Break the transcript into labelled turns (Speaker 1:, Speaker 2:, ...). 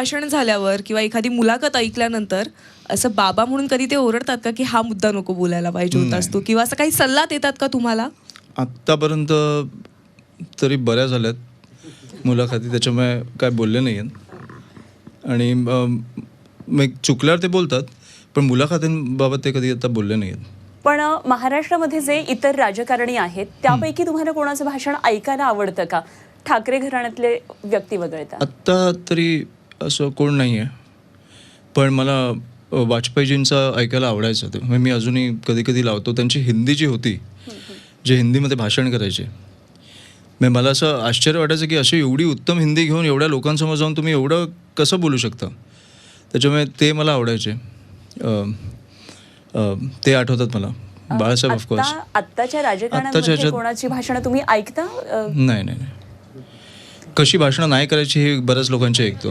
Speaker 1: भाषण झाल्यावर किंवा एखादी मुलाखत ऐकल्यानंतर असं बाबा म्हणून कधी ते ओरडतात का की हा मुद्दा नको बोलायला पाहिजे होतास तू, किंवा असं काही सल्ला देतात का तुम्हाला?
Speaker 2: आत्तापर्यंत तरी बऱ्या झाल्यात मुलाखती, त्याच्यामुळे काय बोलले नाही आहेत. आणि मग चुकल्यावर ते बोलतात, पण मुलाखतींबाबत ते कधी आता बोलले नाही आहेत.
Speaker 3: पण महाराष्ट्रामध्ये जे इतर राजकारणी आहेत त्यापैकी तुम्हाला कोणाचं भाषण ऐकायला आवडतं का, ठाकरे घराण्यातले व्यक्ती वगळता?
Speaker 2: आत्ता तरी असं कोण नाही आहे, पण मला वाजपेयीजींचं ऐकायला आवडायचं ते. म्हणजे मी अजूनही कधी कधी लावतो. त्यांची हिंदी जी होती, जे हिंदीमध्ये भाषण करायचे, मग मला असं आश्चर्य वाटायचं की अशी एवढी उत्तम हिंदी घेऊन एवढ्या लोकांसमोर जाऊन तुम्ही एवढं कसं बोलू शकता. त्याच्यामुळे ते मला आवडायचे. ते आठवतात मला. बाळासाहेब ऑफकोर्स.
Speaker 3: आत्ताच्या राजकारणामध्ये कोणाची भाषणं तुम्ही ऐकता?
Speaker 2: नाही, कशी भाषणं नाही करायची हे बऱ्याच लोकांची ऐकतो.